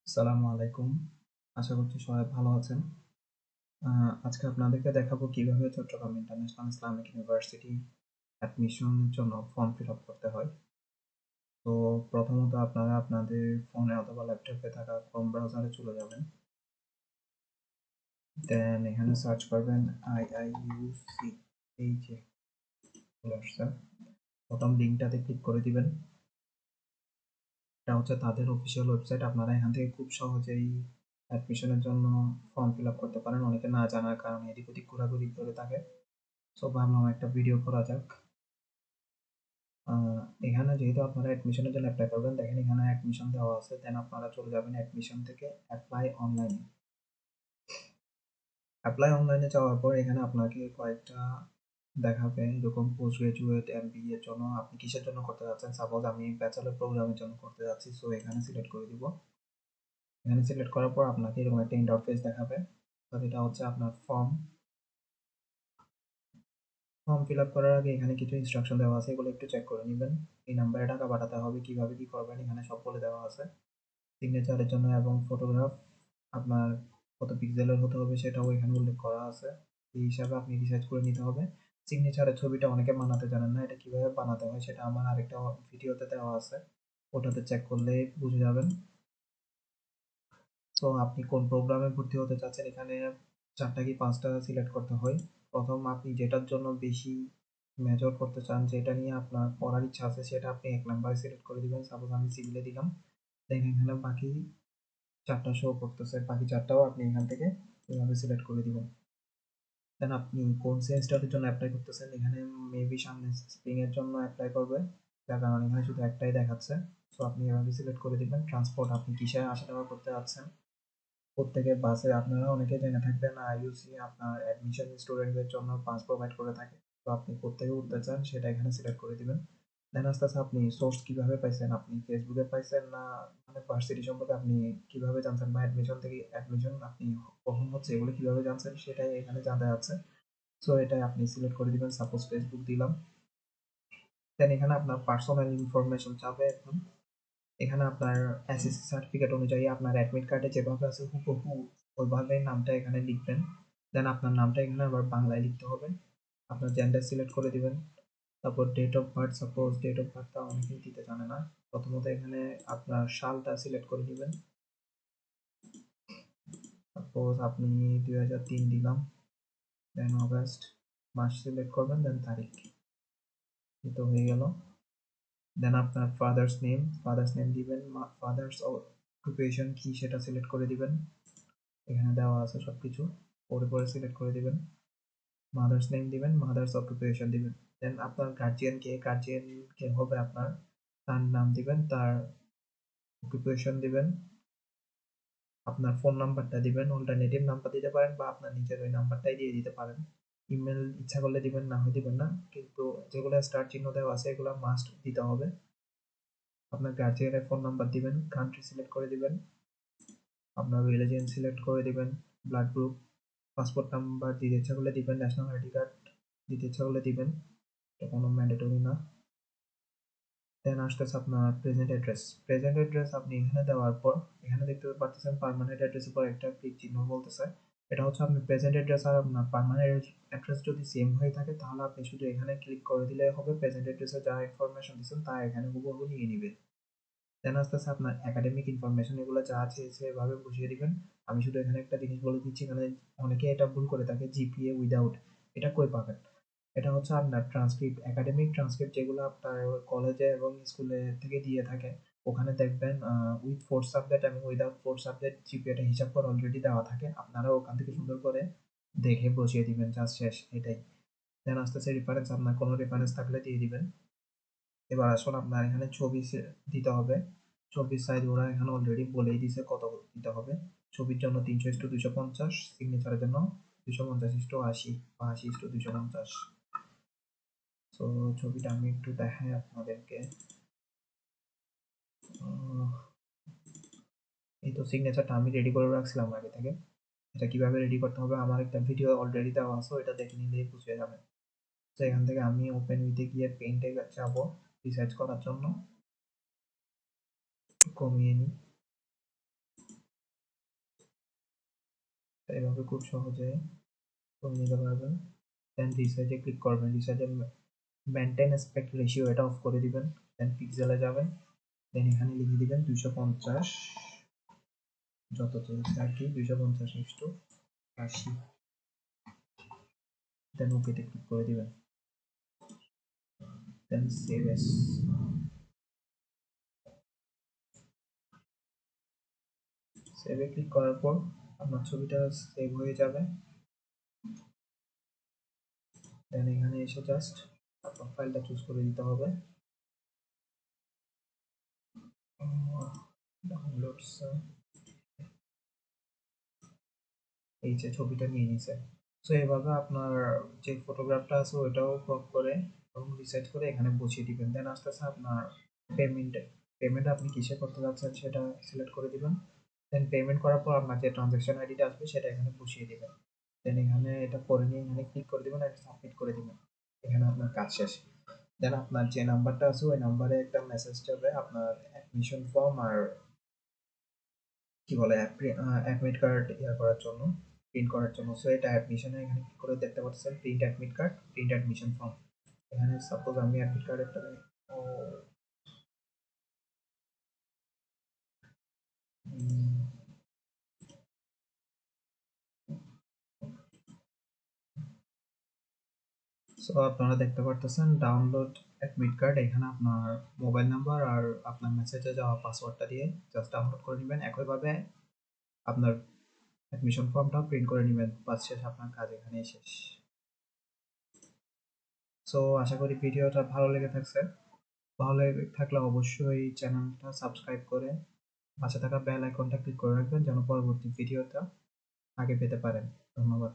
আসসালামু আলাইকুম। আশা করছি সবাই ভালো আছেন। আজকে আপনাদেরকে দেখাবো কিভাবে চট্টগ্রাম ইন্টারন্যাশনাল ইসলামিক ইউনিভার্সিটি অ্যাডমিশনের জন্য ফর্ম ফিল আপ করতে হয়। তো প্রথমত আপনারা আপনাদের ফোনে অথবা ল্যাপটপে থাকা ক্রোম ব্রাউজারে চলে যাবেন। দেন এখানে সার্চ করবেন iiuc, এই যে চলে আসছে। প্রথম লিঙ্কটাতে ক্লিক করে দিবেন। এটা হচ্ছে তাদের অফিসিয়াল ওয়েবসাইট। আপনারা এখান থেকে খুব সহজেই অ্যাডমিশনের জন্য ফর্ম ফিল আপ করতে পারেন, অনেকে না জানার কারণে এদিক ওদিক ঘোরাঘুরি করে থাকে। সো ভাবলাম একটা ভিডিও করা যাক। এখানে যেহেতু আপনারা অ্যাডমিশনের জন্য অ্যাপ্লাই করবেন, দেখেন এখানে অ্যাডমিশন দেওয়া আছে। দেন আপনারা চলে যাবেন অ্যাডমিশন থেকে অ্যাপ্লাই অনলাইনে। অ্যাপ্লাই অনলাইনে যাওয়ার পর এখানে আপনাকে কয়েকটা দেখাবে, এরকম পোস্ট গ্রাজুয়েট এমবিএ এর জন্য আপনি কিসের জন্য করতে যাচ্ছেন। সাপোজ আমি ব্যাচেলর প্রোগ্রামের জন্য করতে যাচ্ছি, সো এখানে সিলেক্ট করে দিব। এখানে সিলেক্ট করার পর আপনাকে এরকম একটা ইন্টারফেস দেখাবে। তো এটা হচ্ছে আপনার ফর্ম ফিল আপ করার আগে এখানে কিছু ইনস্ট্রাকশন দেওয়া আছে, এগুলো একটু চেক করে নেবেন। এই নাম্বারে টাকা পাঠাতে হবে, কিভাবে কি করবেন এখানে সব বলে দেওয়া আছে। সিগনেচারের জন্য এবং ফটোগ্রাফ আপনার কত পিক্সেলের হতে হবে সেটাও এখানে উল্লেখ করা আছে। এই হিসাবে আপনি রিসার্চ করে নিতে হবে। সিগনেচারের ছবিটা অনেকে বানাতে জানেন না, এটা কিভাবে বানাতে হয় সেটা আমার আরেকটা ভিডিওতে দেওয়া আছে, ওটাতে চেক করলে বুঝে যাবেন। তো আপনি কোন প্রোগ্রামে ভর্তি হতে চাচ্ছেন, এখানে ৪টা কি ৫টা সিলেক্ট করতে হয়। প্রথম আপনি যেটার জন্য বেশি মেজর করতে চান, যেটা নিয়ে আপনার পড়ার ইচ্ছা আছে সেটা আপনি ১ নাম্বারে সিলেক্ট করে দিবেন। সাপোজ আমি সিভিলে দিলাম। দেন এখানে বাকি ৪টা শো করতেছে, বাকি ৪টাও আপনি এখান থেকে এভাবে সিলেক্ট করে দিবেন। দেন আপনি কোন সেমিস্টারের জন্য এপ্লাই করতেছেন, এখানে মেবি সামনে স্প্রিং এর জন্য এপ্লাই করবে, যার কারণে এখানে শুধু একটাই দেখাচ্ছে। সো আপনি এভাবে সিলেক্ট করে দিবেন। ট্রান্সপোর্ট আপনি কিসে আসা যাওয়া করতে যাচ্ছেন। প্রত্যেকের বাসে আপনারা অনেকে জেনে থাকবেন আইইউসি আপনার অ্যাডমিশন স্টুডেন্টদের জন্য বাস প্রোভাইড করে থাকে। তো আপনি কোত্থেকে উঠতে চান সেটা এখানে সিলেক্ট করে দিবেন। দেন আস্তে আস্তে আপনি সোর্স কিভাবে পাইছেন, আপনি ফেসবুকে পাইছেন না মানে ভার্সিটি সম্পর্কে আপনি কিভাবে জানছেন, বা অ্যাডমিশন আপনি কখন হচ্ছে এগুলো কিভাবে জানছেন সেটাই এখানে জানতে যাচ্ছে। সো এটাই আপনি সিলেক্ট করে দিবেন। সাপোজ ফেসবুক দিলাম। দেন এখানে আপনার পার্সোনাল ইনফরমেশন চাবে এখন। এখানে আপনার এসএসসি সার্টিফিকেট অনুযায়ী আপনার অ্যাডমিট কার্ডে যেভাবে আছে হুবহু ওইভাবে নামটা এখানে লিখবেন। দেন আপনার নামটা এখানে আবার বাংলায় লিখতে হবে। আপনার জেন্ডার সিলেক্ট করে দিবেন। তারপর date of birth, suppose date of বার্থটা অনেকেই দিতে জানে না। প্রথমত এখানে আপনার সালটা সিলেক্ট করে দিবেন। সাপোজ আপনি ২০০৩ দিলাম। দেন অগাস্ট, মাস সিলেক্ট করবেন, দেন তারিখ। এই তো হয়ে গেল। দেন আপনার ফাদার্স নেম দিবেন। ফাদার্স অকুপেশন কি সেটা সিলেক্ট করে দিবেন। এখানে দেওয়া আছে সবকিছু, পরে পরে সিলেক্ট করে দিবেন। মাদার্স নেম দিবেন, মাদার্স অকুপেশন দিবেন। দেন আপনার গার্জিয়ান কে হবে আপনার, তার নাম দিবেন, তার অকুপেশন দিবেন, আপনার ফোন নাম্বারটা দিবেন। অল্টারনেটিভ নাম্বার দিতে পারেন বা আপনার নিজের ওই নাম্বারটাই দিয়ে দিতে পারেন। ইমেল ইচ্ছা করলে দিবেন, না হয় দিবেন না, কিন্তু যেগুলো স্টার চিহ্ন দেওয়া আছে এগুলো মাস্ট দিতে হবে। আপনার গার্জিয়ানের ফোন নাম্বার দিবেন, কান্ট্রি সিলেক্ট করে দিবেন, আপনার রিলিজিয়ন সিলেক্ট করে দিবেন, ব্লাড গ্রুপ, পাসপোর্ট নাম্বার দিতে ইচ্ছা করলে দিবেন, ন্যাশনাল আইডি কার্ড দিতে ইচ্ছা করলে দিবেন, এটা কোনো ম্যান্ডেটরি না। দেন আসতেছে আপনার প্রেজেন্ট অ্যাড্রেস আপনি এখানে দেওয়ার পর এখানে দেখতে পাচ্ছেন পার্মানেন্ট অ্যাড্রেসের পর একটা ক্লিক চিহ্ন বলতেছে। এটা হচ্ছে আপনি প্রেজেন্ট অ্যাড্রেস আর আপনার পার্মানেন্ট অ্যাড্রেস যদি সেম হয়ে থাকে তাহলে আপনি শুধু এখানে ক্লিক করে দিলে হবে। প্রেজেন্ট অ্যাড্রেসে যা ইনফরমেশন দিচ্ছেন তা এখানে হুবহু নিয়ে নিবে। দেন আস্তে আস্তে আপনার একাডেমিক ইনফরমেশন এগুলো যা আছে সেভাবে বুঝিয়ে দিবেন। আমি শুধু এখানে একটা জিনিস বলে দিচ্ছি, এখানে অনেকে এটা ভুল করে থাকে, জিপিএ উইদাউট। এটা কই পাবেন? এটা হচ্ছে আপনার ট্রান্সক্রিপ্ট, একাডেমিক ট্রান্সক্রিপ্ট যেগুলো আপনার কলেজে এবং স্কুলে থেকে দিয়ে থাকে। ওখানে দেখবেন উইথ 4 সাবজেক্ট এবং উইদাউট 4 সাবজেক্ট জিপিএটা হিসাব করে অলরেডি দেওয়া থাকে। আপনারা ওখান থেকে সুন্দর করে দেখে বসিয়ে দিবেন, জাস্ট শেষ এটাই। দেন আস্তে আস্তে রেফারেন্স, আপনার কোনো রেফারেন্স থাকলে দিয়ে দিবেন। এবার আসুন আপনার এখানে ছবি দিতে হবে। ছবির সাইজ ওরা এখানে অলরেডি বলেই দিছে কত দিতে হবে। ছবির জন্য ৩০০:২৫০, সিগনেচারের জন্য ২৫০:৮০ বা ৮০:২৫০। সো ছবিটা আমি একটু দেখাই আপনাদেরকে। এই তো সিগনেচারটা আমি রেডি করে রাখছিলাম আগে থেকে। এটা কিভাবে রেডি করতে হবে আমার একটা ভিডিও অলরেডি দেওয়া আছে, ওইটা দেখে নিলেই বুঝে যাবেন। তো এখান থেকে আমি ওপেন উইথে গিয়ে পেইন্টে যাবো রিসার্চ করার জন্য। একটু কমিয়ে নিই। এভাবে খুব সহজে করে নিতে পারবেন। দেন রিসাইজে ক্লিক করবেন, রিসাইজে মেনটেন অ্যাসপেক্ট রেশিও এটা অফ করে দিবেন। দেন পিক্সেলে যাবেন, দেন এখানে লিখে দিবেন 250, যত চেয়েছে আর কি 250:80, দেন ওকেতে ক্লিক করে দিবেন, দেন সেভ এস। সেভে ক্লিক করার পর আপনার ছবিটা সেভ হয়ে যাবে। দেন এখানে এসে জাস্ট আপনার ফাইলটা চুজ করে দিতে হবে। ডাউনলোডস, এই যে ছবিটা নিয়ে নিছে। সো এভাবে আপনার যে ফটোগ্রাফটা আছে ওইটাও ক্রপ করে এবং রিসাইজ করে এখানে বসিয়ে দিবেন। দেন আস্তে আস্তে আপনার পেমেন্ট পেমেন্ট আপনি কিসে করতে যাচ্ছেন সেটা সিলেক্ট করে দিবেন। দেন পেমেন্ট করার পর আপনার যে ট্রানজাকশন আইডিটা আসবে সেটা এখানে বসিয়ে দিবেন। দেন এখানে এটা করে নিয়ে এখানে ক্লিক করে দিবেন আর সাবমিট করে দিবেন। এখানে আপনার কাজ শেষ। দেন আপনার যে নাম্বারটা আছে ওই নাম্বারে একটা মেসেজ যাবে আপনার অ্যাডমিশন ফর্ম আর কি বলে অ্যাডমিট কার্ড করার জন্য, প্রিন্ট করার জন্য। সো এটা অ্যাডমিশনে এখানে ক্লিক করে দেখতে পাচ্ছেন print admit card, print admission form. এখানে সাপোজ আমি অ্যাডমিট কার্ড একটা ও সো আপনারা দেখতে পারতেছেন ডাউনলোড অ্যাডমিট কার্ড। এখানে আপনার মোবাইল নাম্বার আর আপনার মেসেজে যাওয়া পাসওয়ার্ডটা দিয়ে জাস্ট ডাউনলোড করে নেবেন। একইভাবে আপনার অ্যাডমিশন ফর্মটাও প্রিন্ট করে নেবেন। বাস শেষ, আপনার কাজ এখানেই শেষ। সো আশা করি ভিডিওটা ভালো লেগে থাকছে। ভালো লেগে থাকলে অবশ্যই চ্যানেলটা সাবস্ক্রাইব করে পাশে থাকা বেল আইকনটা ক্লিক করে রাখবেন যেন পরবর্তী ভিডিওটা আগে পেতে পারেন। ধন্যবাদ।